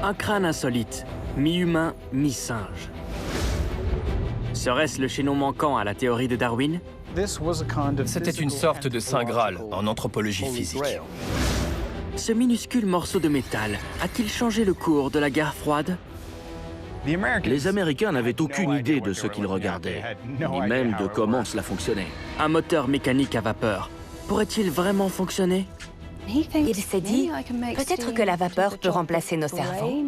Un crâne insolite, mi-humain, mi-singe. Serait-ce le chaînon manquant à la théorie de Darwin? C'était une sorte de saint Graal en anthropologie physique. Ce minuscule morceau de métal a-t-il changé le cours de la guerre froide? Les Américains n'avaient aucune idée de ce qu'ils regardaient, ni même de comment cela fonctionnait. Un moteur mécanique à vapeur pourrait-il vraiment fonctionner? Il s'est dit, peut-être que la vapeur peut remplacer nos cerveaux.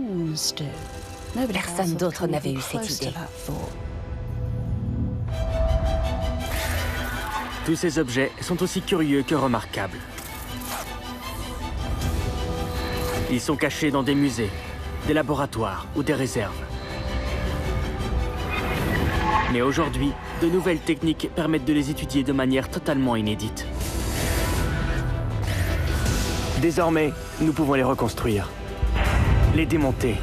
Personne d'autre n'avait eu cette idée. Tous ces objets sont aussi curieux que remarquables. Ils sont cachés dans des musées, des laboratoires ou des réserves. Mais aujourd'hui, de nouvelles techniques permettent de les étudier de manière totalement inédite. Désormais, nous pouvons les reconstruire, les démonter,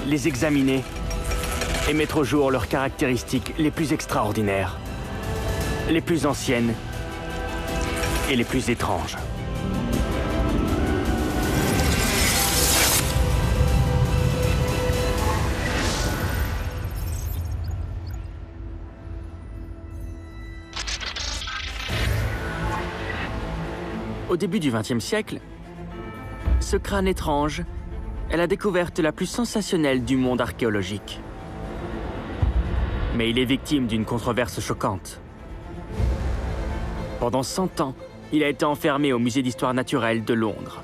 les examiner et mettre au jour leurs caractéristiques les plus extraordinaires, les plus anciennes et les plus étranges. Au début du XXe siècle, ce crâne étrange est la découverte la plus sensationnelle du monde archéologique. Mais il est victime d'une controverse choquante. Pendant 100 ans, il a été enfermé au musée d'histoire naturelle de Londres.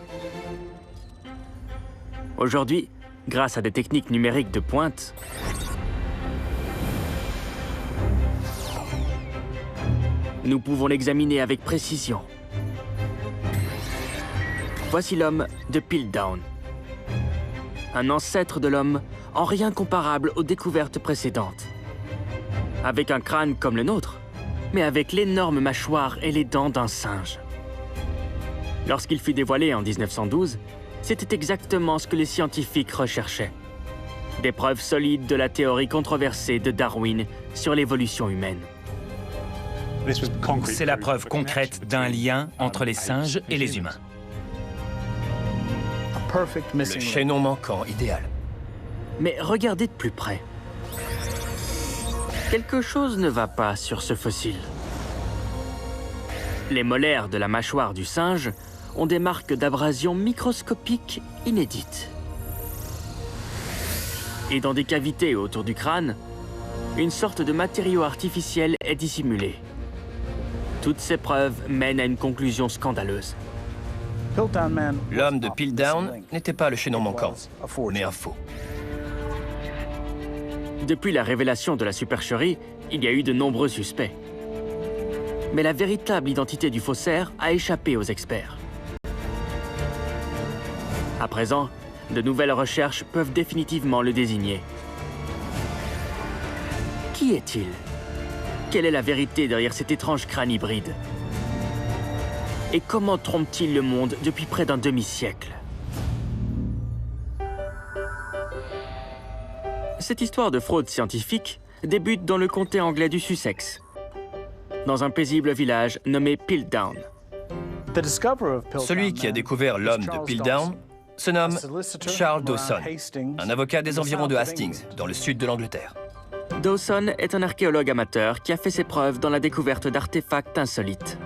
Aujourd'hui, grâce à des techniques numériques de pointe, nous pouvons l'examiner avec précision. Voici l'homme de Piltdown. Un ancêtre de l'homme en rien comparable aux découvertes précédentes. Avec un crâne comme le nôtre, mais avec l'énorme mâchoire et les dents d'un singe. Lorsqu'il fut dévoilé en 1912, c'était exactement ce que les scientifiques recherchaient. Des preuves solides de la théorie controversée de Darwin sur l'évolution humaine. C'est la preuve concrète d'un lien entre les singes et les humains. Le chaînon manquant idéal. Mais regardez de plus près. Quelque chose ne va pas sur ce fossile. Les molaires de la mâchoire du singe ont des marques d'abrasion microscopiques inédites. Et dans des cavités autour du crâne, une sorte de matériau artificiel est dissimulé. Toutes ces preuves mènent à une conclusion scandaleuse. L'homme de Piltdown n'était pas le chaînon manquant, mais un faux. Depuis la révélation de la supercherie, il y a eu de nombreux suspects. Mais la véritable identité du faussaire a échappé aux experts. À présent, de nouvelles recherches peuvent définitivement le désigner. Qui est-il? Quelle est la vérité derrière cet étrange crâne hybride? Et comment trompe-t-il le monde depuis près d'un demi-siècle? Cette histoire de fraude scientifique débute dans le comté anglais du Sussex, dans un paisible village nommé Piltdown. Celui qui a découvert l'homme de Piltdown se nomme Charles Dawson, un avocat des environs de Hastings, dans le sud de l'Angleterre. Dawson est un archéologue amateur qui a fait ses preuves dans la découverte d'artefacts insolites.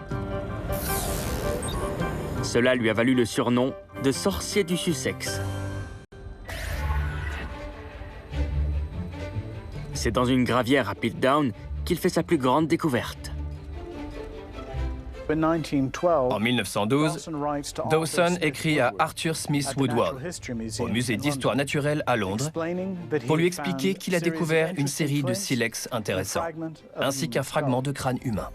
Cela lui a valu le surnom de sorcier du Sussex. C'est dans une gravière à Piltdown qu'il fait sa plus grande découverte. En 1912, Dawson écrit à Arthur Smith Woodward, au musée d'histoire naturelle à Londres, pour lui expliquer qu'il a découvert une série de silex intéressants, ainsi qu'un fragment de crâne humain.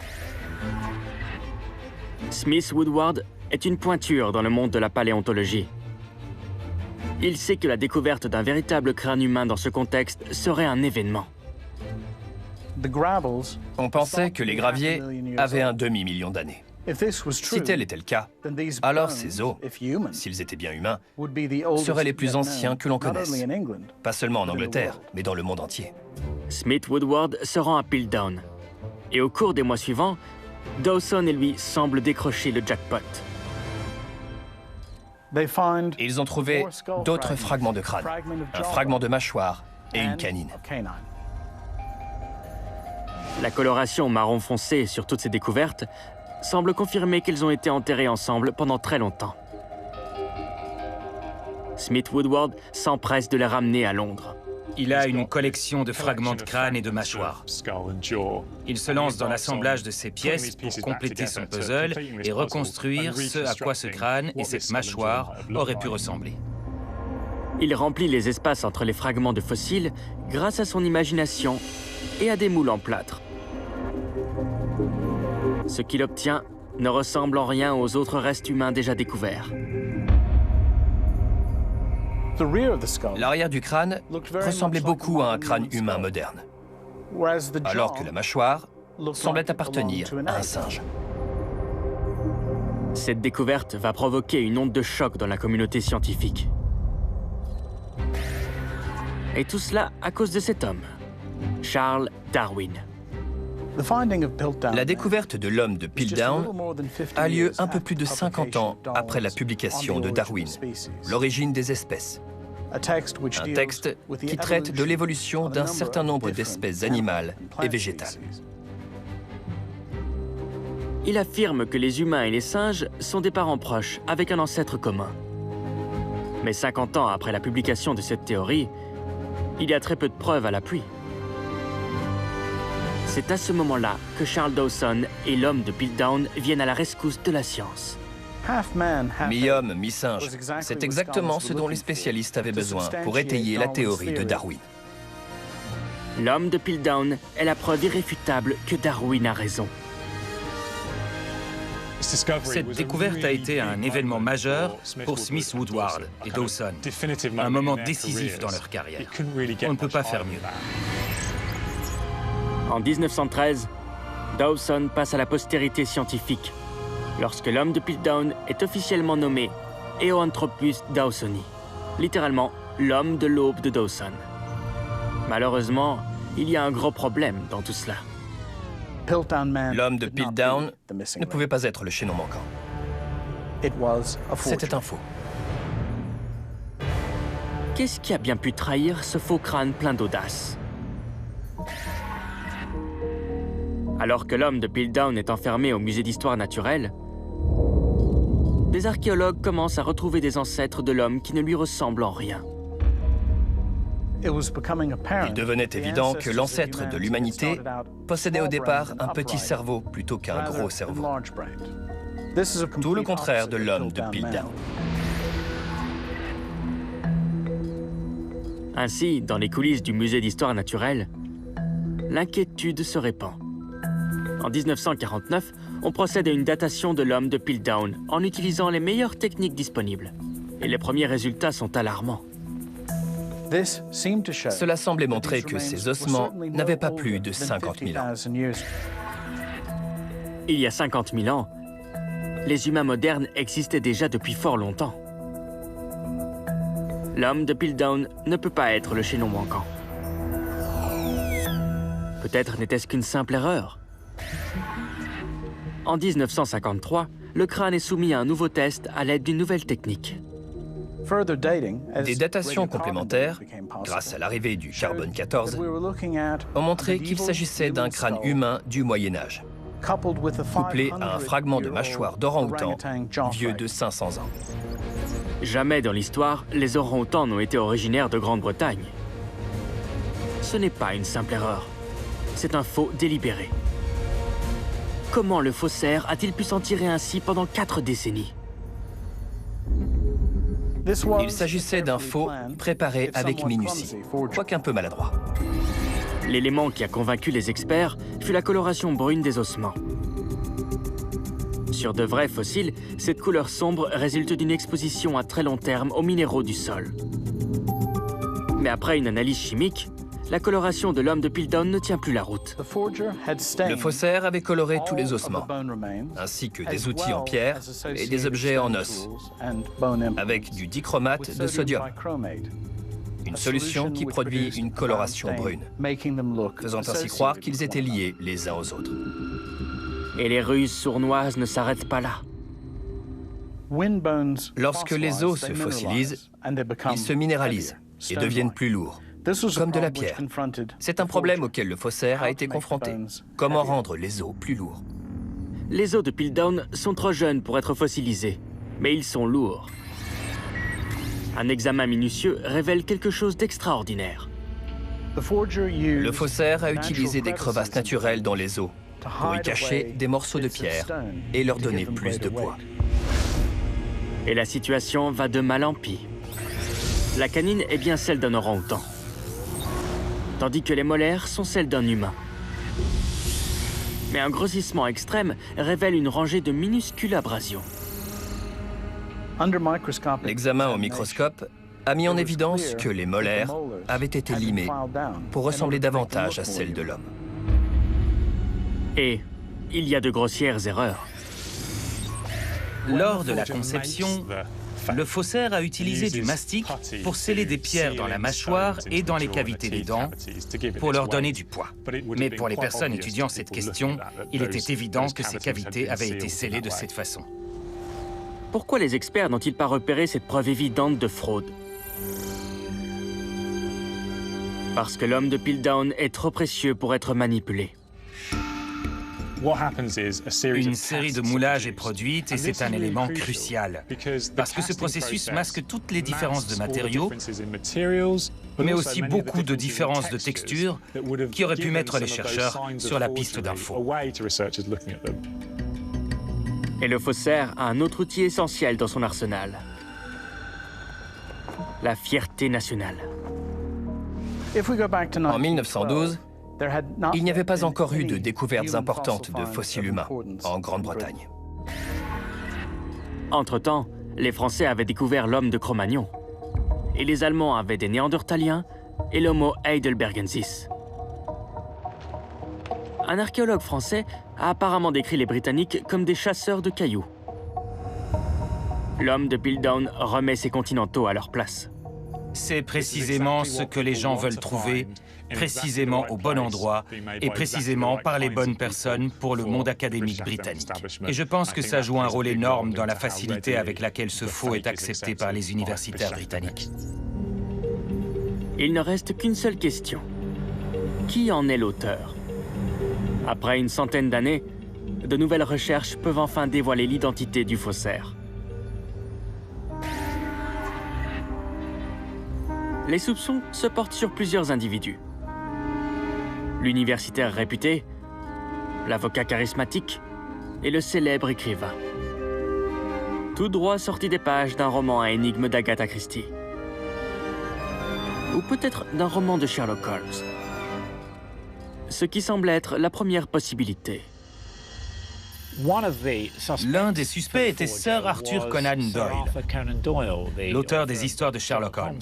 Smith Woodward est une pointure dans le monde de la paléontologie. Il sait que la découverte d'un véritable crâne humain dans ce contexte serait un événement. On pensait que les graviers avaient un demi-million d'années. Si tel était le cas, alors ces os, s'ils étaient bien humains, seraient les plus anciens que l'on connaisse. Pas seulement en Angleterre, mais dans le monde entier. Smith Woodward se rend à Piltdown. Et au cours des mois suivants, Dawson et lui semblent décrocher le jackpot. Ils ont trouvé d'autres fragments de crâne, un fragment de mâchoire et une canine. La coloration marron foncé sur toutes ces découvertes semble confirmer qu'elles ont été enterrées ensemble pendant très longtemps. Smith Woodward s'empresse de les ramener à Londres. Il a une collection de fragments de crâne et de mâchoire. Il se lance dans l'assemblage de ces pièces pour compléter son puzzle et reconstruire ce à quoi ce crâne et cette mâchoire auraient pu ressembler. Il remplit les espaces entre les fragments de fossiles grâce à son imagination et à des moules en plâtre. Ce qu'il obtient ne ressemble en rien aux autres restes humains déjà découverts. L'arrière du crâne ressemblait beaucoup à un crâne humain moderne, alors que la mâchoire semblait appartenir à un singe. Cette découverte va provoquer une onde de choc dans la communauté scientifique. Et tout cela à cause de cet homme, Charles Darwin. La découverte de l'homme de Piltdown a lieu un peu plus de 50 ans après la publication de Darwin, L'origine des espèces. Un texte qui traite de l'évolution d'un certain nombre d'espèces animales et végétales. Il affirme que les humains et les singes sont des parents proches avec un ancêtre commun. Mais 50 ans après la publication de cette théorie, il y a très peu de preuves à l'appui. C'est à ce moment-là que Charles Dawson et l'homme de Piltdown viennent à la rescousse de la science. Mi-homme, mi-singe, c'est exactement ce dont les spécialistes avaient besoin pour étayer la théorie de Darwin. L'homme de Piltdown est la preuve irréfutable que Darwin a raison. Cette découverte a été un événement majeur pour Smith Woodward et Dawson, un moment décisif dans leur carrière. On ne peut pas faire mieux. En 1913, Dawson passe à la postérité scientifique lorsque l'homme de Piltdown est officiellement nommé Eoanthropus dawsoni, littéralement l'homme de l'aube de Dawson. Malheureusement, il y a un gros problème dans tout cela. L'homme de Piltdown ne pouvait pas être le chaînon manquant. C'était un faux. Qu'est-ce qui a bien pu trahir ce faux crâne plein d'audace? Alors que l'homme de Piltdown est enfermé au musée d'histoire naturelle, des archéologues commencent à retrouver des ancêtres de l'homme qui ne lui ressemblent en rien. Il devenait évident que l'ancêtre de l'humanité possédait au départ un petit cerveau plutôt qu'un gros cerveau. Tout le contraire de l'homme de Piltdown. Ainsi, dans les coulisses du musée d'histoire naturelle, l'inquiétude se répand. En 1949, on procède à une datation de l'homme de Piltdown en utilisant les meilleures techniques disponibles. Et les premiers résultats sont alarmants. Cela semblait montrer que ces ossements n'avaient pas plus de 50 000 ans. Il y a 50 000 ans, les humains modernes existaient déjà depuis fort longtemps. L'homme de Piltdown ne peut pas être le chaînon manquant. Peut-être n'était-ce qu'une simple erreur. En 1953, le crâne est soumis à un nouveau test à l'aide d'une nouvelle technique. Des datations complémentaires, grâce à l'arrivée du carbone 14, ont montré qu'il s'agissait d'un crâne humain du Moyen-Âge, couplé à un fragment de mâchoire d'orang-outan vieux de 500 ans. Jamais dans l'histoire, les orang-outans n'ont été originaires de Grande-Bretagne. Ce n'est pas une simple erreur. C'est un faux délibéré. Comment le faussaire a-t-il pu s'en tirer ainsi pendant 4 décennies? Il s'agissait d'un faux préparé avec minutie, quoiqu'un peu maladroit. L'élément qui a convaincu les experts fut la coloration brune des ossements. Sur de vrais fossiles, cette couleur sombre résulte d'une exposition à très long terme aux minéraux du sol. Mais après une analyse chimique, la coloration de l'homme de Piltdown ne tient plus la route. Le faussaire avait coloré tous les ossements, ainsi que des outils en pierre et des objets en os, avec du dichromate de sodium, une solution qui produit une coloration brune, faisant ainsi croire qu'ils étaient liés les uns aux autres. Et les ruses sournoises ne s'arrêtent pas là. Lorsque les os se fossilisent, ils se minéralisent et deviennent plus lourds, comme de la pierre. C'est un problème auquel le faussaire a été confronté. Comment rendre les os plus lourds? Les os de Piltdown sont trop jeunes pour être fossilisés, mais ils sont lourds. Un examen minutieux révèle quelque chose d'extraordinaire. Le faussaire a utilisé des crevasses naturelles dans les os pour y cacher des morceaux de pierre et leur donner plus de poids. Et la situation va de mal en pis. La canine est bien celle d'un orang-outan, tandis que les molaires sont celles d'un humain. Mais un grossissement extrême révèle une rangée de minuscules abrasions. L'examen au microscope a mis en évidence que les molaires avaient été limées pour ressembler davantage à celles de l'homme. Et il y a de grossières erreurs. Lors de la conception, le faussaire a utilisé du mastic pour sceller des pierres dans la mâchoire et dans les cavités des dents pour leur donner du poids. Mais pour les personnes étudiant cette question, il était évident que ces cavités avaient été scellées de cette façon. Pourquoi les experts n'ont-ils pas repéré cette preuve évidente de fraude? Parce que l'homme de Piltdown est trop précieux pour être manipulé. Une série de moulages est produite et c'est un élément crucial. Parce que ce processus masque toutes les différences de matériaux, mais aussi beaucoup de différences de texture qui auraient pu mettre les chercheurs sur la piste d'un faux. Et le faussaire a un autre outil essentiel dans son arsenal. La fierté nationale. En 1912, il n'y avait pas encore eu de découvertes importantes de fossiles humains en Grande-Bretagne. Entre-temps, les Français avaient découvert l'homme de Cro-Magnon. Et les Allemands avaient des Néandertaliens et l'Homo heidelbergensis. Un archéologue français a apparemment décrit les Britanniques comme des chasseurs de cailloux. L'homme de Piltdown remet ces continentaux à leur place. C'est précisément ce que les gens veulent trouver, précisément au bon endroit et précisément par les bonnes personnes pour le monde académique britannique. Et je pense que ça joue un rôle énorme dans la facilité avec laquelle ce faux est accepté par les universitaires britanniques. Il ne reste qu'une seule question. Qui en est l'auteur? Après une centaine d'années, de nouvelles recherches peuvent enfin dévoiler l'identité du faussaire. Les soupçons se portent sur plusieurs individus. L'universitaire réputé, l'avocat charismatique et le célèbre écrivain. Tout droit sorti des pages d'un roman à énigmes d'Agatha Christie. Ou peut-être d'un roman de Sherlock Holmes. Ce qui semble être la première possibilité. L'un des suspects était Sir Arthur Conan Doyle, l'auteur des histoires de Sherlock Holmes.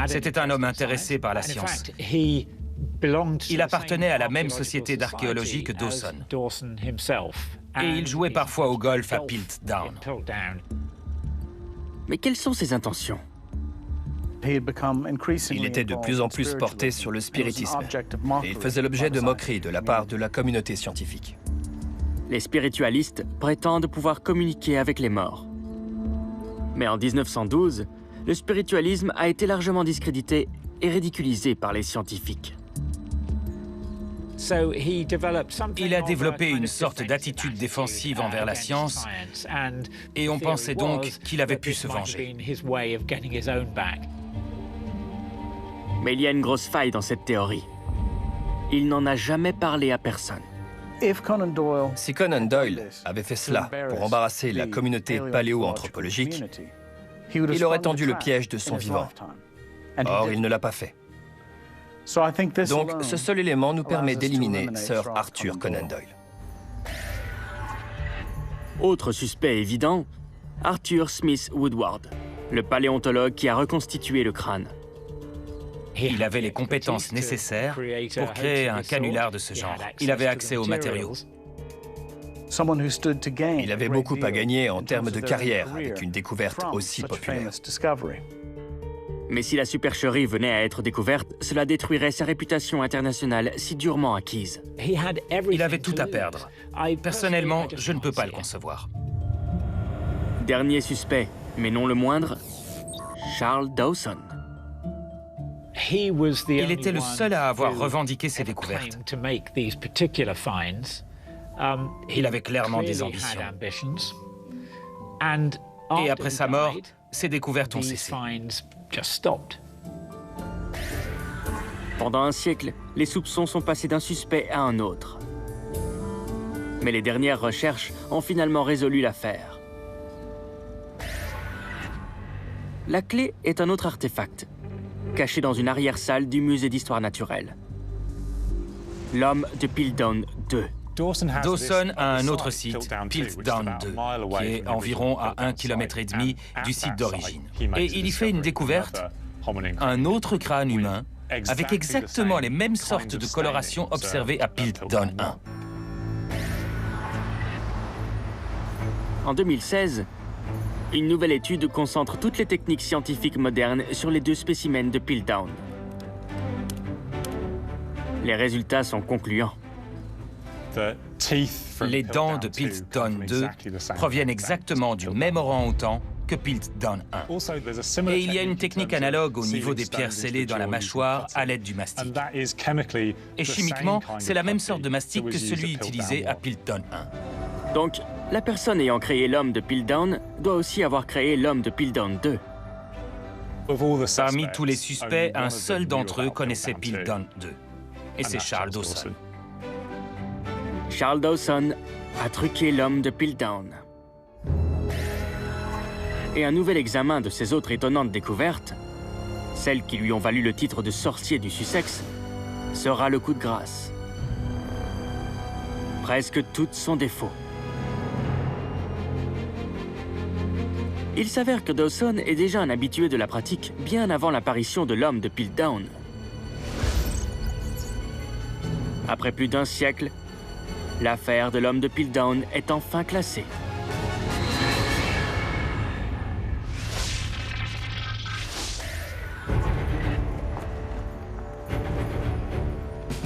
C'était un homme intéressé par la science. Il appartenait à la même société d'archéologie que Dawson. Et il jouait parfois au golf à Piltdown. Mais quelles sont ses intentions? Il était de plus en plus porté sur le spiritisme et il faisait l'objet de moqueries de la part de la communauté scientifique. Les spiritualistes prétendent pouvoir communiquer avec les morts. Mais en 1912, le spiritualisme a été largement discrédité et ridiculisé par les scientifiques. Il a développé une sorte d'attitude défensive envers la science et on pensait donc qu'il avait pu se venger. Mais il y a une grosse faille dans cette théorie. Il n'en a jamais parlé à personne. Si Conan Doyle avait fait cela pour embarrasser la communauté paléoanthropologique, il aurait tendu le piège de son vivant. Or, il ne l'a pas fait. Donc, ce seul élément nous permet d'éliminer Sir Arthur Conan Doyle. Autre suspect évident, Arthur Smith Woodward, le paléontologue qui a reconstitué le crâne. Il avait les compétences nécessaires pour créer un canular de ce genre. Il avait accès aux matériaux. Il avait beaucoup à gagner en termes de carrière avec une découverte aussi populaire. Mais si la supercherie venait à être découverte, cela détruirait sa réputation internationale si durement acquise. Il avait tout à perdre. Personnellement, je ne peux pas le concevoir. Dernier suspect, mais non le moindre, Charles Dawson. Il était le seul à avoir revendiqué ses découvertes. Il avait clairement des ambitions. Et après sa mort, ses découvertes ont cessé. Pendant un siècle, les soupçons sont passés d'un suspect à un autre. Mais les dernières recherches ont finalement résolu l'affaire. La clé est un autre artefact, caché dans une arrière-salle du musée d'histoire naturelle. L'homme de Piltdown 2. Dawson a un autre site, Piltdown 2, qui est environ à 1,5 km du site d'origine. Et il y fait une découverte, un autre crâne humain, avec exactement les mêmes sortes de colorations observées à Piltdown 1. En 2016, une nouvelle étude concentre toutes les techniques scientifiques modernes sur les deux spécimens de Piltdown. Les résultats sont concluants. Les dents de Piltdown 2 proviennent exactement du même orang-outan que Piltdown 1. Et il y a une technique analogue au niveau des pierres scellées dans la mâchoire à l'aide du mastic. Et chimiquement, c'est la même sorte de mastic que celui utilisé à Piltdown 1. Donc, la personne ayant créé l'homme de Piltdown doit aussi avoir créé l'homme de Piltdown 2. Parmi tous les suspects, un seul d'entre eux connaissait Piltdown 2. Et c'est Charles Dawson. Charles Dawson a truqué l'homme de Piltdown. Et un nouvel examen de ces autres étonnantes découvertes, celles qui lui ont valu le titre de sorcier du Sussex, sera le coup de grâce. Presque toutes sont des faux. Il s'avère que Dawson est déjà un habitué de la pratique bien avant l'apparition de l'homme de Piltdown. Après plus d'un siècle, l'affaire de l'homme de Piltdown est enfin classée.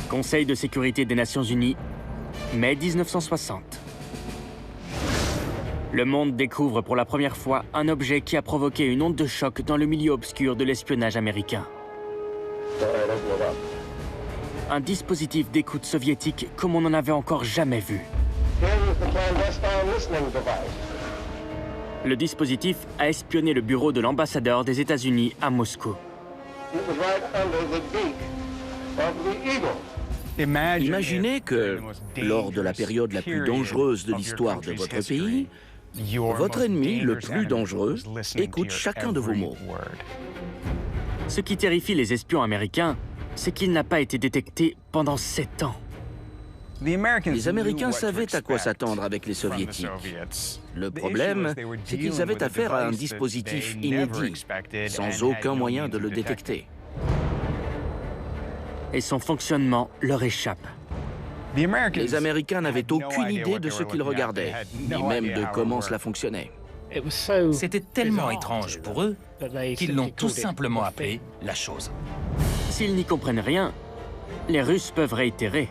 Conseil de sécurité des Nations Unies, mai 1960. Le monde découvre pour la première fois un objet qui a provoqué une onde de choc dans le milieu obscur de l'espionnage américain. Un dispositif d'écoute soviétique comme on n'en avait encore jamais vu. Le dispositif a espionné le bureau de l'ambassadeur des États-Unis à Moscou. Imaginez que, lors de la période la plus dangereuse de l'histoire de votre pays, votre ennemi, le plus dangereux, écoute chacun de vos mots. Ce qui terrifie les espions américains, c'est qu'il n'a pas été détecté pendant 7 ans. Les Américains savaient à quoi s'attendre avec les Soviétiques. Le problème, c'est qu'ils avaient affaire à un dispositif inédit, sans aucun moyen de le détecter. Et son fonctionnement leur échappe. Les Américains n'avaient aucune idée de ce qu'ils regardaient, ni même de comment cela fonctionnait. C'était tellement étrange pour eux qu'ils l'ont tout simplement appelé la chose. S'ils n'y comprennent rien, les Russes peuvent réitérer,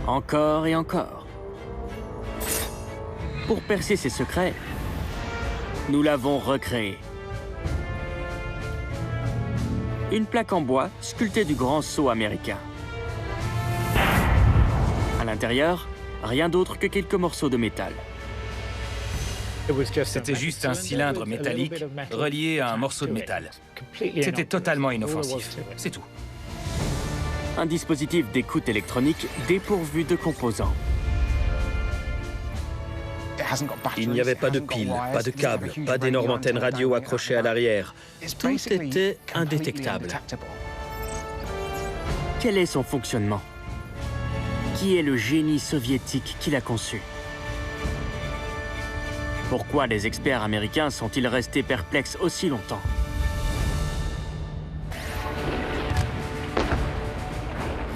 encore et encore. Pour percer ces secrets, nous l'avons recréé. Une plaque en bois sculptée du grand sceau américain. À l'intérieur, rien d'autre que quelques morceaux de métal. C'était juste un cylindre métallique relié à un morceau de métal. C'était totalement inoffensif, c'est tout. Un dispositif d'écoute électronique dépourvu de composants. Il n'y avait pas de piles, pas de câbles, pas d'énormes antennes radio accrochées à l'arrière. Tout était indétectable. Quel est son fonctionnement? Qui est le génie soviétique qui l'a conçu? Pourquoi les experts américains sont-ils restés perplexes aussi longtemps?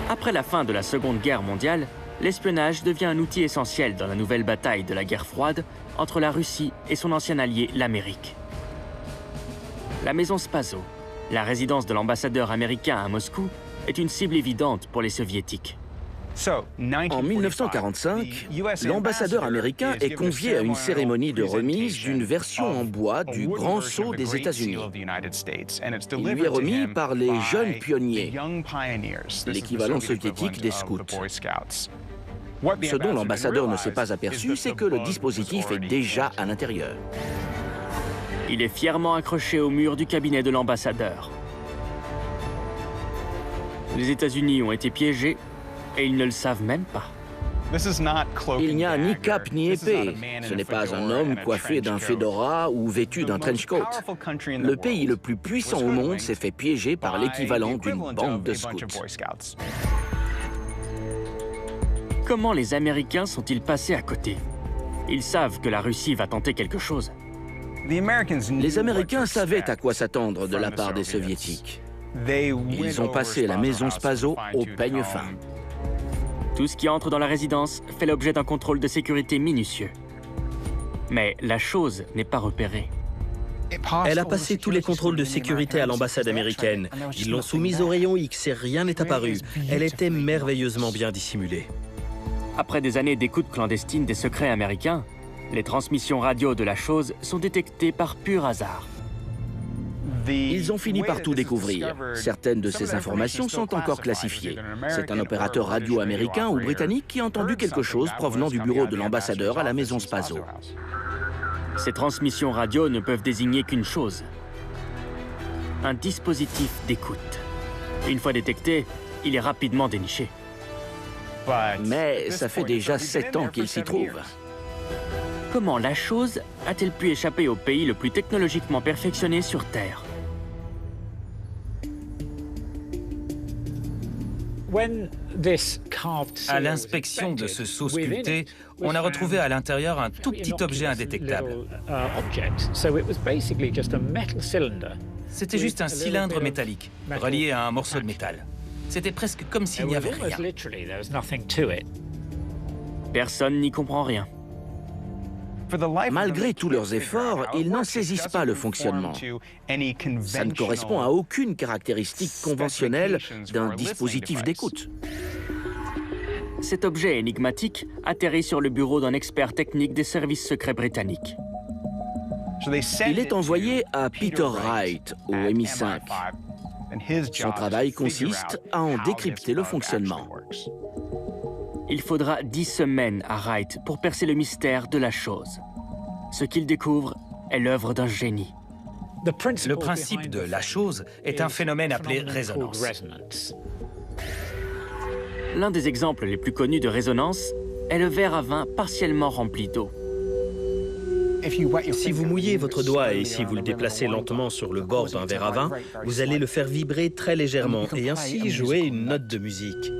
Après la fin de la Seconde Guerre mondiale, l'espionnage devient un outil essentiel dans la nouvelle bataille de la guerre froide entre la Russie et son ancien allié, l'Amérique. La maison Spaso, La résidence de l'ambassadeur américain à Moscou est une cible évidente pour les soviétiques. En 1945, l'ambassadeur américain est convié à une cérémonie de remise d'une version en bois du Grand Sceau des États-Unis. Il lui est remis par les jeunes pionniers, l'équivalent soviétique des scouts. Ce dont l'ambassadeur ne s'est pas aperçu, c'est que le dispositif est déjà à l'intérieur. Il est fièrement accroché au mur du cabinet de l'ambassadeur. Les États-Unis ont été piégés et ils ne le savent même pas. Il n'y a ni cape ni épée. Ce n'est pas un homme coiffé d'un fedora ou vêtu d'un trench coat. Le pays le plus puissant au monde s'est fait piéger par l'équivalent d'une bande de scouts. Comment les Américains sont-ils passés à côté? Ils savent que la Russie va tenter quelque chose. Les Américains savaient à quoi s'attendre de la part des Soviétiques. Ils ont passé la maison Spaso au peigne fin. Tout ce qui entre dans la résidence fait l'objet d'un contrôle de sécurité minutieux. Mais la chose n'est pas repérée. Elle a passé tous les contrôles de sécurité à l'ambassade américaine. Ils l'ont soumise au rayon X et rien n'est apparu. Elle était merveilleusement bien dissimulée. Après des années d'écoute clandestine des secrets américains, les transmissions radio de la chose sont détectées par pur hasard. Ils ont fini par tout découvrir. Certaines de ces informations sont encore classifiées. C'est un opérateur radio américain ou britannique qui a entendu quelque chose provenant du bureau de l'ambassadeur à la maison Spaso. Ces transmissions radio ne peuvent désigner qu'une chose: un dispositif d'écoute. Une fois détecté, il est rapidement déniché. Mais ça fait déjà 7 ans qu'il s'y trouve. Comment la chose a-t-elle pu échapper au pays le plus technologiquement perfectionné sur Terre? À l'inspection de ce sceau sculpté, on a retrouvé à l'intérieur un tout petit objet indétectable. C'était juste un cylindre métallique, relié à un morceau de métal. C'était presque comme s'il n'y avait rien. Personne n'y comprend rien. Malgré tous leurs efforts, ils n'en saisissent pas le fonctionnement. Ça ne correspond à aucune caractéristique conventionnelle d'un dispositif d'écoute. Cet objet énigmatique atterrit sur le bureau d'un expert technique des services secrets britanniques. Il est envoyé à Peter Wright, au MI5. Son travail consiste à en décrypter le fonctionnement. Il faudra 10 semaines à Wright pour percer le mystère de la chose. Ce qu'il découvre est l'œuvre d'un génie. Le principe de la chose est un phénomène appelé résonance. L'un des exemples les plus connus de résonance est le verre à vin partiellement rempli d'eau. Si vous mouillez votre doigt et si vous le déplacez lentement sur le bord d'un verre à vin, vous allez le faire vibrer très légèrement et ainsi jouer une note de musique.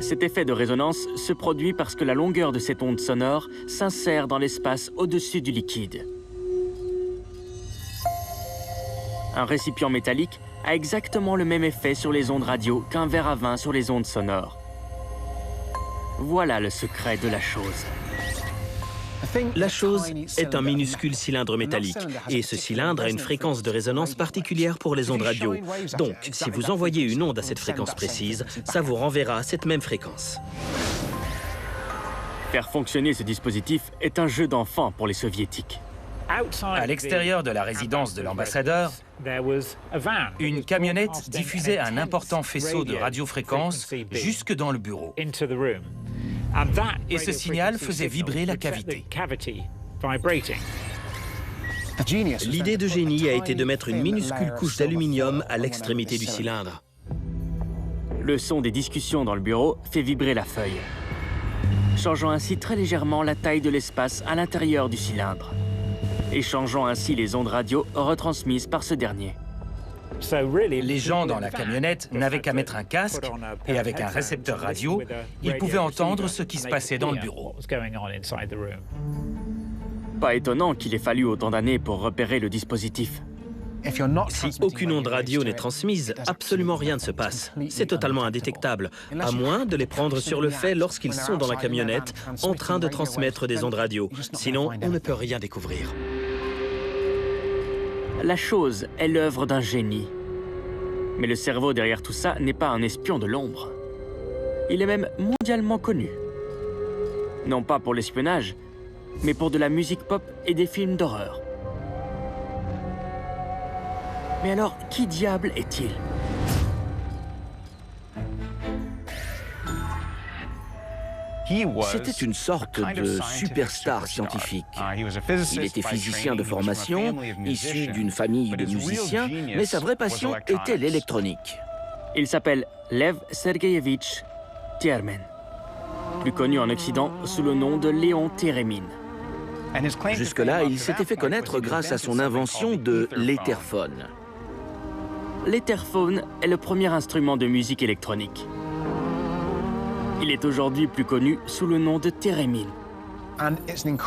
Cet effet de résonance se produit parce que la longueur de cette onde sonore s'insère dans l'espace au-dessus du liquide. Un récipient métallique a exactement le même effet sur les ondes radio qu'un verre à vin sur les ondes sonores. Voilà le secret de la chose. La chose est un minuscule cylindre métallique, et ce cylindre a une fréquence de résonance particulière pour les ondes radio. Donc, si vous envoyez une onde à cette fréquence précise, ça vous renverra cette même fréquence. Faire fonctionner ce dispositif est un jeu d'enfant pour les soviétiques. À l'extérieur de la résidence de l'ambassadeur, une camionnette diffusait un important faisceau de radiofréquences jusque dans le bureau. Et ce signal faisait vibrer la cavité. L'idée de génie a été de mettre une minuscule couche d'aluminium à l'extrémité du cylindre. Le son des discussions dans le bureau fait vibrer la feuille, changeant ainsi très légèrement la taille de l'espace à l'intérieur du cylindre, et changeant ainsi les ondes radio retransmises par ce dernier. Les gens dans la camionnette n'avaient qu'à mettre un casque et avec un récepteur radio, ils pouvaient entendre ce qui se passait dans le bureau. Pas étonnant qu'il ait fallu autant d'années pour repérer le dispositif. Si aucune onde radio n'est transmise, absolument rien ne se passe. C'est totalement indétectable, à moins de les prendre sur le fait lorsqu'ils sont dans la camionnette en train de transmettre des ondes radio. Sinon, on ne peut rien découvrir. La chose est l'œuvre d'un génie. Mais le cerveau derrière tout ça n'est pas un espion de l'ombre. Il est même mondialement connu. Non pas pour l'espionnage, mais pour de la musique pop et des films d'horreur. Mais alors, qui diable est-il? C'était une sorte de superstar scientifique. Il était physicien de formation, issu d'une famille de musiciens, mais sa vraie passion était l'électronique. Il s'appelle Lev Sergeyevitch Teremin, plus connu en Occident sous le nom de Léon Térémine. Jusque-là, il s'était fait connaître grâce à son invention de l'étherphone. L'étherphone est le premier instrument de musique électronique. Il est aujourd'hui plus connu sous le nom de Térémine.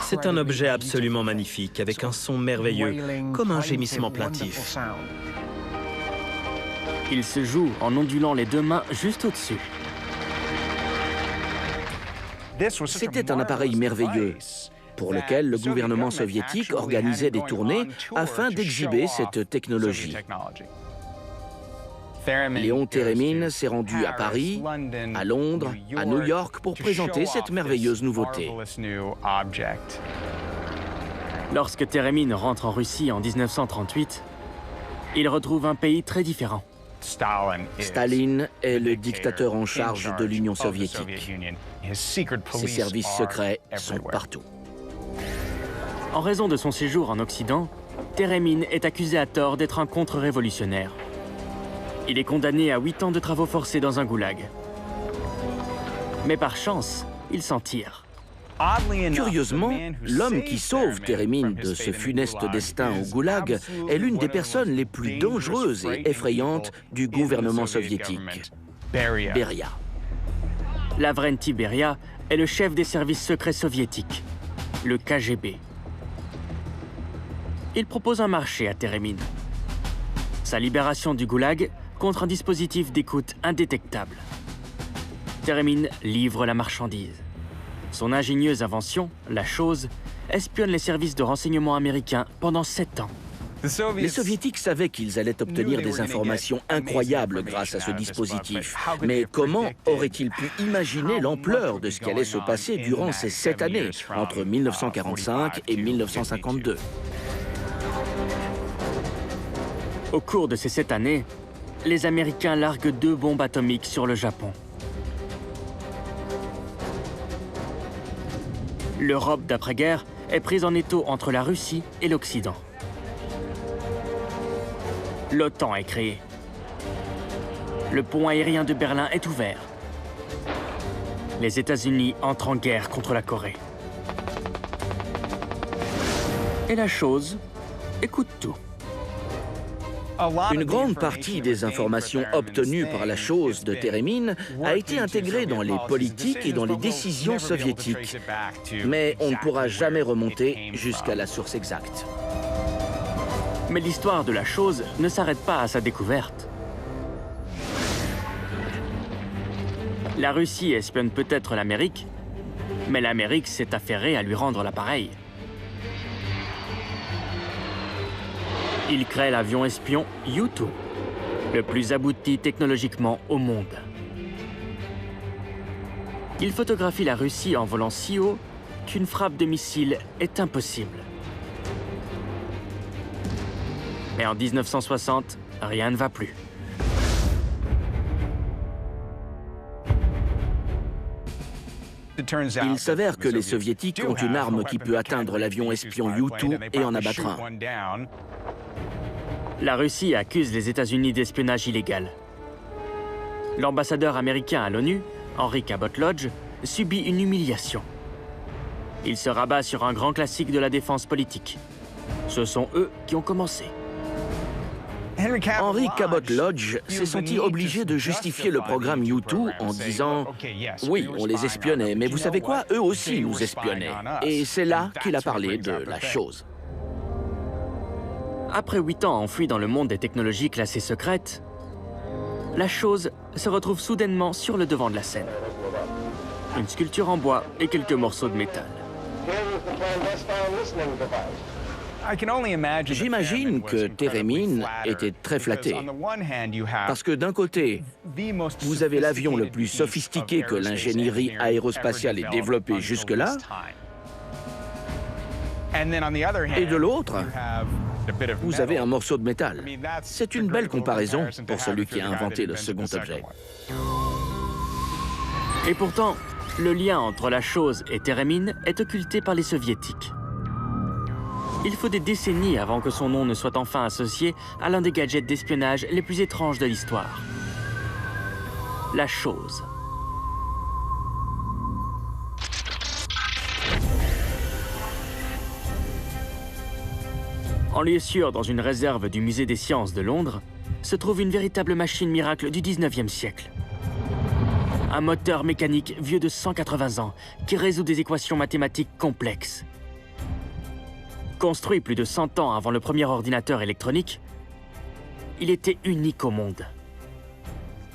C'est un objet absolument magnifique, avec un son merveilleux, comme un gémissement plaintif. Il se joue en ondulant les deux mains juste au-dessus. C'était un appareil merveilleux, pour lequel le gouvernement soviétique organisait des tournées afin d'exhiber cette technologie. Léon Térémine s'est rendu à Paris, à Londres, à New York pour présenter cette merveilleuse nouveauté. Lorsque Térémine rentre en Russie en 1938, il retrouve un pays très différent. Staline est le dictateur en charge de l'Union soviétique. Ses services secrets sont partout. En raison de son séjour en Occident, Térémine est accusé à tort d'être un contre-révolutionnaire. Il est condamné à 8 ans de travaux forcés dans un goulag. Mais par chance, il s'en tire. Curieusement, l'homme qui sauve Térémine de ce funeste destin au goulag est l'une des personnes les plus dangereuses et effrayantes du gouvernement soviétique, Beria. Lavrenti Beria est le chef des services secrets soviétiques, le KGB. Il propose un marché à Térémine. Sa libération du goulag contre un dispositif d'écoute indétectable. Térémine livre la marchandise. Son ingénieuse invention, la chose, espionne les services de renseignement américains pendant 7 ans. Les Soviétiques savaient qu'ils allaient obtenir des informations incroyables grâce à ce dispositif. Mais comment auraient-ils pu imaginer l'ampleur de ce qui allait se passer durant ces 7 années, entre 1945 et 1952? Au cours de ces 7 années, les Américains larguent 2 bombes atomiques sur le Japon. L'Europe d'après-guerre est prise en étau entre la Russie et l'Occident. L'OTAN est créée. Le pont aérien de Berlin est ouvert. Les États-Unis entrent en guerre contre la Corée. Et la chose écoute tout. Une grande partie des informations obtenues par la chose de Térémine a été intégrée dans les politiques et dans les décisions soviétiques. Mais on ne pourra jamais remonter jusqu'à la source exacte. Mais l'histoire de la chose ne s'arrête pas à sa découverte. La Russie espionne peut-être l'Amérique, mais l'Amérique s'est affairée à lui rendre l'appareil. Il crée l'avion espion U-2, le plus abouti technologiquement au monde. Il photographie la Russie en volant si haut qu'une frappe de missile est impossible. Mais en 1960, rien ne va plus. Il s'avère que les Soviétiques ont une arme qui peut atteindre l'avion espion U-2 et en abattre un. La Russie accuse les États-Unis d'espionnage illégal. L'ambassadeur américain à l'ONU, Henry Cabot Lodge, subit une humiliation. Il se rabat sur un grand classique de la défense politique. Ce sont eux qui ont commencé. Henry Cabot Lodge s'est senti obligé de justifier le programme U-2 en disant « Oui, on les espionnait, mais vous savez quoi? Eux aussi nous espionnaient. » Et c'est là qu'il a parlé de la chose. Après 8 ans enfoui dans le monde des technologies classées secrètes, la chose se retrouve soudainement sur le devant de la scène. Une sculpture en bois et quelques morceaux de métal. J'imagine que Térémine était très flatté. Parce que d'un côté, vous avez l'avion le plus sophistiqué que l'ingénierie aérospatiale ait développé jusque-là, et de l'autre, vous avez un morceau de métal. C'est une belle comparaison pour celui qui a inventé le second objet. Et pourtant, le lien entre la chose et Térémine est occulté par les soviétiques. Il faut des décennies avant que son nom ne soit enfin associé à l'un des gadgets d'espionnage les plus étranges de l'histoire. La chose. En lieu sûr, dans une réserve du Musée des Sciences de Londres, se trouve une véritable machine miracle du 19e siècle. Un moteur mécanique vieux de 180 ans qui résout des équations mathématiques complexes. Construit plus de 100 ans avant le premier ordinateur électronique, il était unique au monde.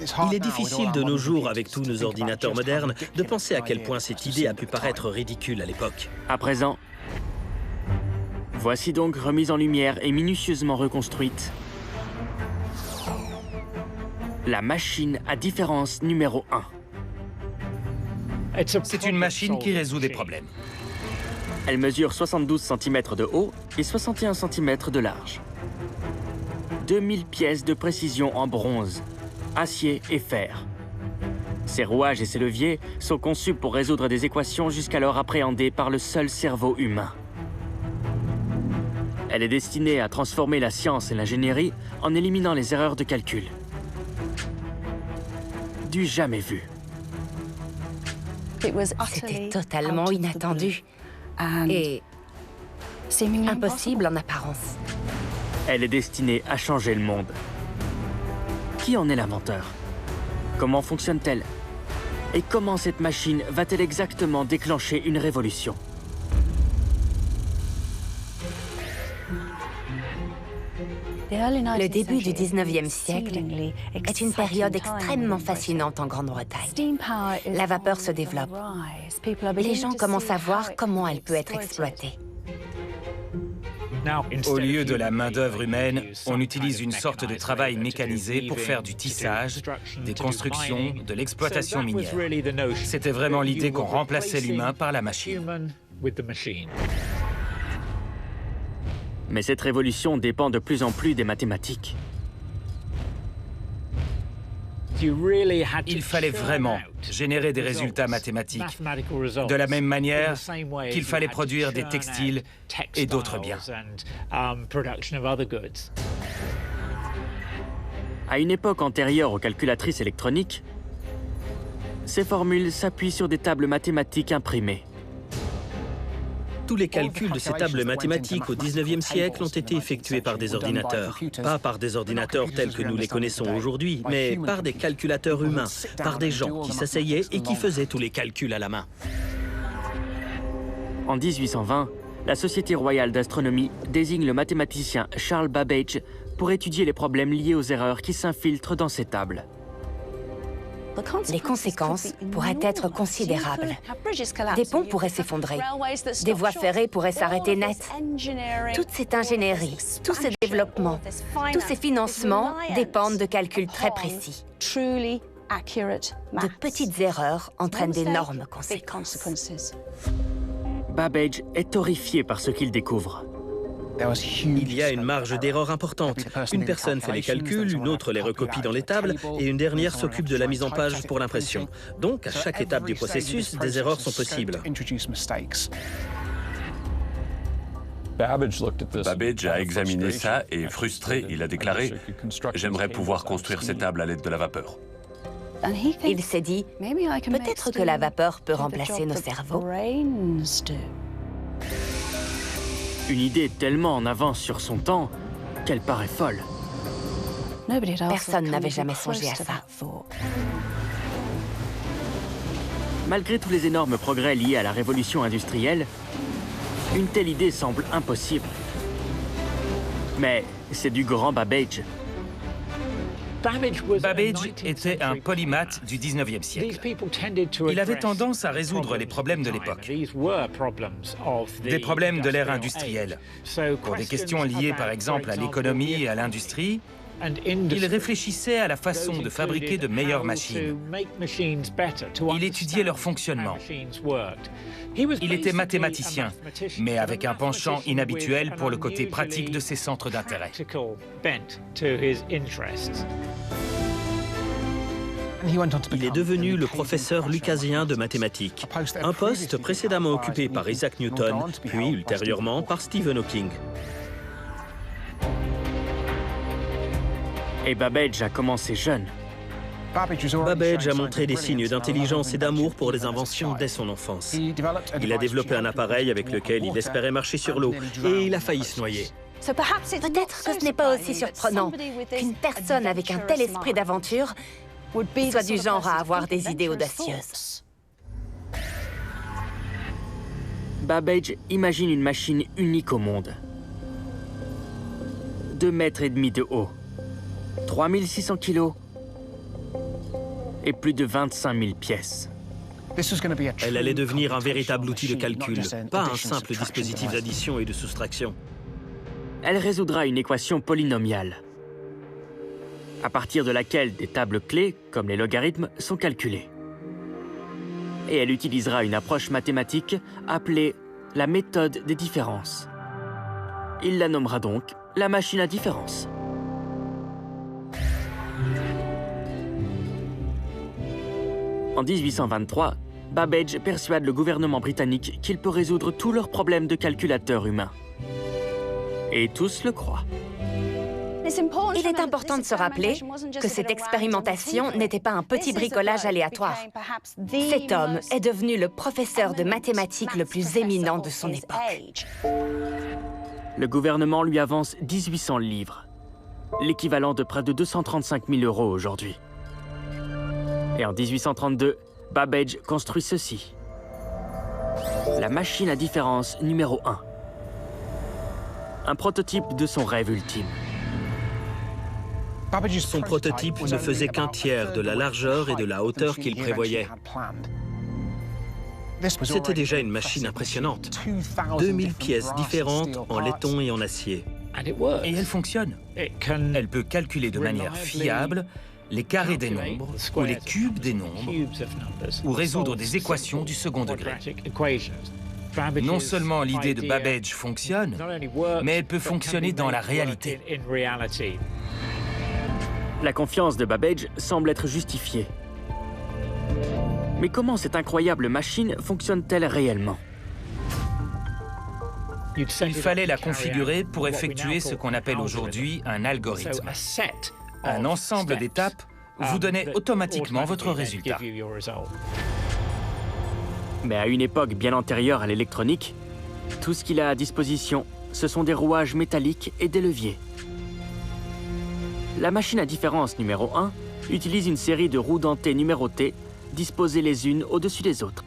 Il est difficile de nos jours, avec tous nos ordinateurs modernes, de penser à quel point cette idée a pu paraître ridicule à l'époque. À présent, voici donc remise en lumière et minutieusement reconstruite la machine à différence numéro 1. C'est une machine qui résout des problèmes. Elle mesure 72 cm de haut et 61 cm de large. 2000 pièces de précision en bronze, acier et fer. Ses rouages et ses leviers sont conçus pour résoudre des équations jusqu'alors appréhendées par le seul cerveau humain. Elle est destinée à transformer la science et l'ingénierie en éliminant les erreurs de calcul. Du jamais vu. C'était totalement inattendu et impossible en apparence. Elle est destinée à changer le monde. Qui en est l'inventeur? Comment fonctionne-t-elle? Et comment cette machine va-t-elle exactement déclencher une révolution? Le début du 19e siècle est une période extrêmement fascinante en Grande-Bretagne. La vapeur se développe. Les gens commencent à voir comment elle peut être exploitée. Au lieu de la main-d'œuvre humaine, on utilise une sorte de travail mécanisé pour faire du tissage, des constructions, de l'exploitation minière. C'était vraiment l'idée qu'on remplaçait l'humain par la machine. Mais cette révolution dépend de plus en plus des mathématiques. Il fallait vraiment générer des résultats mathématiques, de la même manière qu'il fallait produire des textiles et d'autres biens. À une époque antérieure aux calculatrices électroniques, ces formules s'appuient sur des tables mathématiques imprimées. Tous les calculs de ces tables mathématiques au 19e siècle ont été effectués par des ordinateurs. Pas par des ordinateurs tels que nous les connaissons aujourd'hui, mais par des calculateurs humains, par des gens qui s'asseyaient et qui faisaient tous les calculs à la main. En 1820, la Société royale d'astronomie désigne le mathématicien Charles Babbage pour étudier les problèmes liés aux erreurs qui s'infiltrent dans ces tables. Les conséquences pourraient être considérables. Des ponts pourraient s'effondrer. Des voies ferrées pourraient s'arrêter net. Toute cette ingénierie, tous ces développements, tous ces financements dépendent de calculs très précis. De petites erreurs entraînent d'énormes conséquences. Babbage est horrifié par ce qu'il découvre. Il y a une marge d'erreur importante. Une personne fait les calculs, une autre les recopie dans les tables, et une dernière s'occupe de la mise en page pour l'impression. Donc, à chaque étape du processus, des erreurs sont possibles. Babbage a examiné ça et, frustré, il a déclaré « J'aimerais pouvoir construire ces tables à l'aide de la vapeur ». Il s'est dit, peut-être que la vapeur peut remplacer nos cerveaux. Une idée tellement en avance sur son temps qu'elle paraît folle. Personne n'avait jamais songé à ça. Malgré tous les énormes progrès liés à la révolution industrielle, une telle idée semble impossible. Mais c'est du grand Babbage. Babbage était un polymathe du 19e siècle. Il avait tendance à résoudre les problèmes de l'époque, des problèmes de l'ère industrielle. Pour des questions liées par exemple à l'économie et à l'industrie, il réfléchissait à la façon de fabriquer de meilleures machines. Il étudiait leur fonctionnement. Il était mathématicien, mais avec un penchant inhabituel pour le côté pratique de ses centres d'intérêt. Il est devenu le professeur lucasien de mathématiques, un poste précédemment occupé par Isaac Newton, puis ultérieurement par Stephen Hawking. Et Babbage a commencé jeune. Babbage a montré des signes d'intelligence et d'amour pour les inventions dès son enfance. Il a développé un appareil avec lequel il espérait marcher sur l'eau, et il a failli se noyer. Peut-être que ce n'est pas aussi surprenant qu'une personne avec un tel esprit d'aventure soit du genre à avoir des idées audacieuses. Babbage imagine une machine unique au monde. 2,5 mètres de haut, 3600 kilos et plus de 25 000 pièces. Elle allait devenir un véritable outil de calcul, pas un simple dispositif d'addition et de soustraction. Elle résoudra une équation polynomiale, à partir de laquelle des tables clés, comme les logarithmes, sont calculées. Et elle utilisera une approche mathématique appelée la méthode des différences. Il la nommera donc la machine à différence. En 1823, Babbage persuade le gouvernement britannique qu'il peut résoudre tous leurs problèmes de calculateurs humains. Et tous le croient. Il est important de se rappeler que cette expérimentation n'était pas un petit bricolage aléatoire. Cet homme est devenu le professeur de mathématiques le plus éminent de son époque. Le gouvernement lui avance 1800 livres, l'équivalent de près de 235 000 € aujourd'hui. Et en 1832, Babbage construit ceci. La machine à différence numéro 1. Un prototype de son rêve ultime. Son prototype ne faisait qu'un tiers de la largeur et de la hauteur qu'il prévoyait. C'était déjà une machine impressionnante. 2000 pièces différentes en laiton et en acier. Et elle fonctionne. Elle peut calculer de manière fiable les carrés des nombres ou les cubes des nombres ou résoudre des équations du second degré. Non seulement l'idée de Babbage fonctionne, mais elle peut fonctionner dans la réalité. La confiance de Babbage semble être justifiée. Mais comment cette incroyable machine fonctionne-t-elle réellement? Il fallait la configurer pour effectuer ce qu'on appelle aujourd'hui un algorithme. Un ensemble d'étapes vous donnait automatiquement votre résultat. Mais à une époque bien antérieure à l'électronique, tout ce qu'il a à disposition, ce sont des rouages métalliques et des leviers. La machine à différence numéro 1 utilise une série de roues dentées numérotées, disposées les unes au-dessus des autres.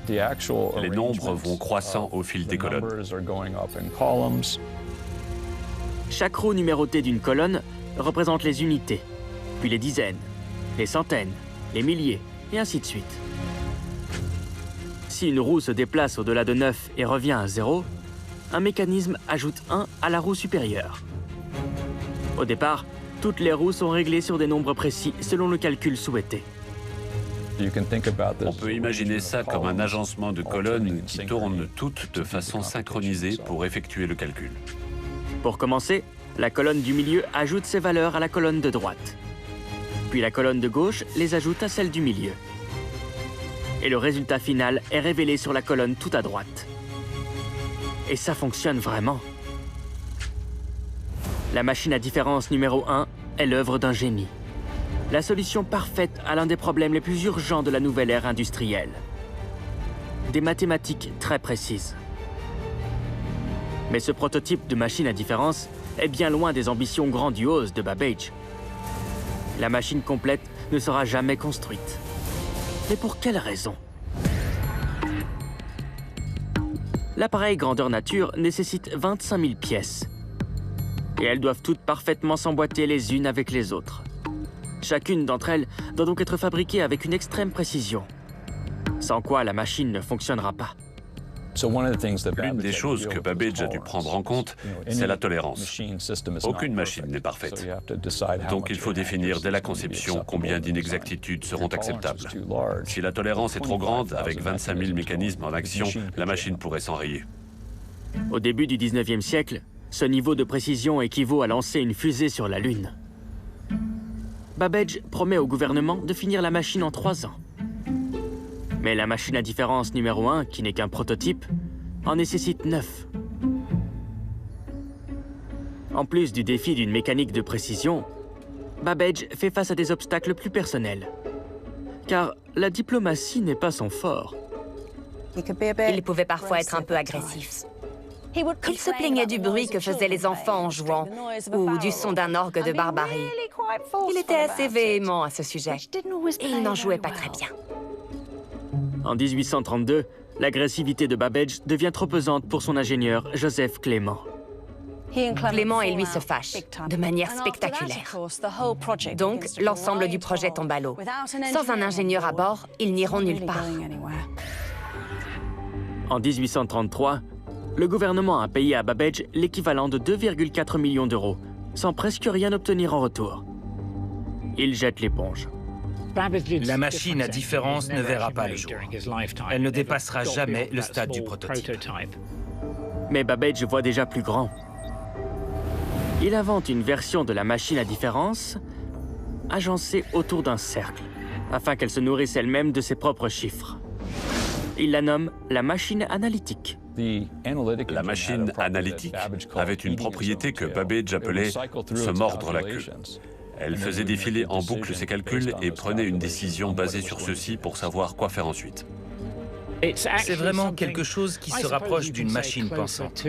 Les nombres vont croissant au fil des colonnes. Chaque roue numérotée d'une colonne représente les unités, puis les dizaines, les centaines, les milliers, et ainsi de suite. Si une roue se déplace au-delà de 9 et revient à 0, un mécanisme ajoute 1 à la roue supérieure. Au départ, toutes les roues sont réglées sur des nombres précis selon le calcul souhaité. On peut imaginer ça comme un agencement de colonnes qui tournent toutes de façon synchronisée pour effectuer le calcul. Pour commencer, la colonne du milieu ajoute ses valeurs à la colonne de droite. Puis la colonne de gauche les ajoute à celle du milieu. Et le résultat final est révélé sur la colonne tout à droite. Et ça fonctionne vraiment. La machine à différence numéro 1 est l'œuvre d'un génie. La solution parfaite à l'un des problèmes les plus urgents de la nouvelle ère industrielle. Des mathématiques très précises. Mais ce prototype de machine à différence est bien loin des ambitions grandioses de Babbage. La machine complète ne sera jamais construite. Mais pour quelle raison? L'appareil grandeur nature nécessite 25 000 pièces. Et elles doivent toutes parfaitement s'emboîter les unes avec les autres. Chacune d'entre elles doit donc être fabriquée avec une extrême précision, sans quoi la machine ne fonctionnera pas. L'une des choses que Babbage a dû prendre en compte, c'est la tolérance. Aucune machine n'est parfaite. Donc il faut définir dès la conception combien d'inexactitudes seront acceptables. Si la tolérance est trop grande, avec 25 000 mécanismes en action, la machine pourrait s'enrayer. Au début du 19e siècle, ce niveau de précision équivaut à lancer une fusée sur la Lune. Babbage promet au gouvernement de finir la machine en 3 ans. Mais la machine à différence numéro 1, qui n'est qu'un prototype, en nécessite 9. En plus du défi d'une mécanique de précision, Babbage fait face à des obstacles plus personnels. Car la diplomatie n'est pas son fort. Il pouvait parfois être un peu agressif. Il se plaignait du bruit que faisaient les enfants en jouant, ou du son d'un orgue de barbarie. Il était assez véhément à ce sujet, et il n'en jouait pas très bien. En 1832, l'agressivité de Babbage devient trop pesante pour son ingénieur, Joseph Clément. Clément et lui se fâchent, de manière spectaculaire. Donc, l'ensemble du projet tombe à l'eau. Sans un ingénieur à bord, ils n'iront nulle part. En 1833, le gouvernement a payé à Babbage l'équivalent de 2,4 millions d'euros, sans presque rien obtenir en retour. Il jette l'éponge. La machine à différence ne verra pas le jour. Elle ne dépassera jamais le stade du prototype. Mais Babbage voit déjà plus grand. Il invente une version de la machine à différence agencée autour d'un cercle, afin qu'elle se nourrisse elle-même de ses propres chiffres. Il la nomme la machine analytique. La machine analytique avait une propriété que Babbage appelait « se mordre la queue ». Elle faisait défiler en boucle ses calculs et prenait une décision basée sur ceux-ci pour savoir quoi faire ensuite. C'est vraiment quelque chose qui se rapproche d'une machine pensante.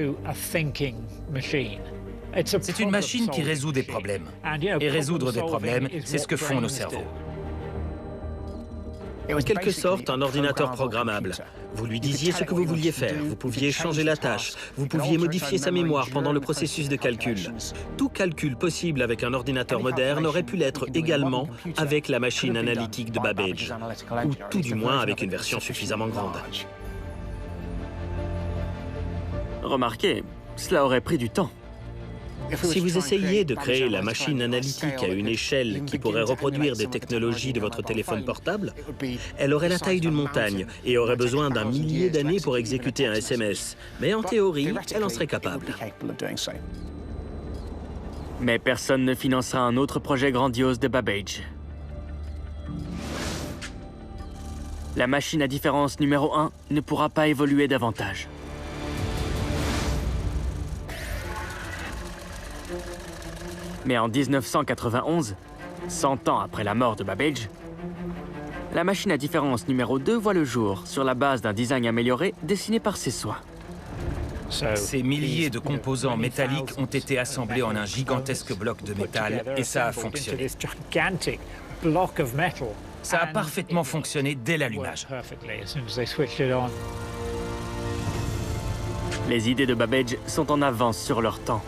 C'est une machine qui résout des problèmes. Et résoudre des problèmes, c'est ce que font nos cerveaux. En quelque sorte, un ordinateur programmable. Vous lui disiez ce que vous vouliez faire, vous pouviez changer la tâche, vous pouviez modifier sa mémoire pendant le processus de calcul. Tout calcul possible avec un ordinateur moderne aurait pu l'être également avec la machine analytique de Babbage, ou tout du moins avec une version suffisamment grande. Remarquez, cela aurait pris du temps. Si vous essayiez de créer la machine analytique à une échelle qui pourrait reproduire des technologies de votre téléphone portable, elle aurait la taille d'une montagne et aurait besoin d'un millier d'années pour exécuter un SMS. Mais en théorie, elle en serait capable. Mais personne ne financera un autre projet grandiose de Babbage. La machine à différence numéro 1 ne pourra pas évoluer davantage. Mais en 1991, 100 ans après la mort de Babbage, la machine à différence numéro 2 voit le jour sur la base d'un design amélioré dessiné par ses soins. Ces milliers de composants métalliques ont été assemblés en un gigantesque bloc de métal et ça a fonctionné. Ça a parfaitement fonctionné dès l'allumage. Les idées de Babbage sont en avance sur leur temps.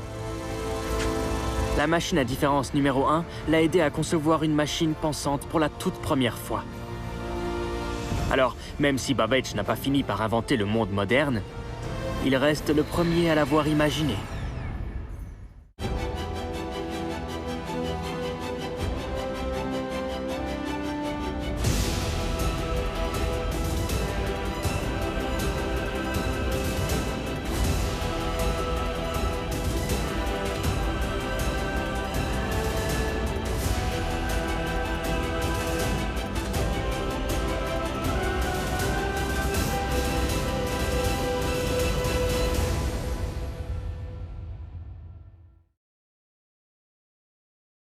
La machine à différence numéro 1 l'a aidé à concevoir une machine pensante pour la toute première fois. Alors, même si Babbage n'a pas fini par inventer le monde moderne, il reste le premier à l'avoir imaginé.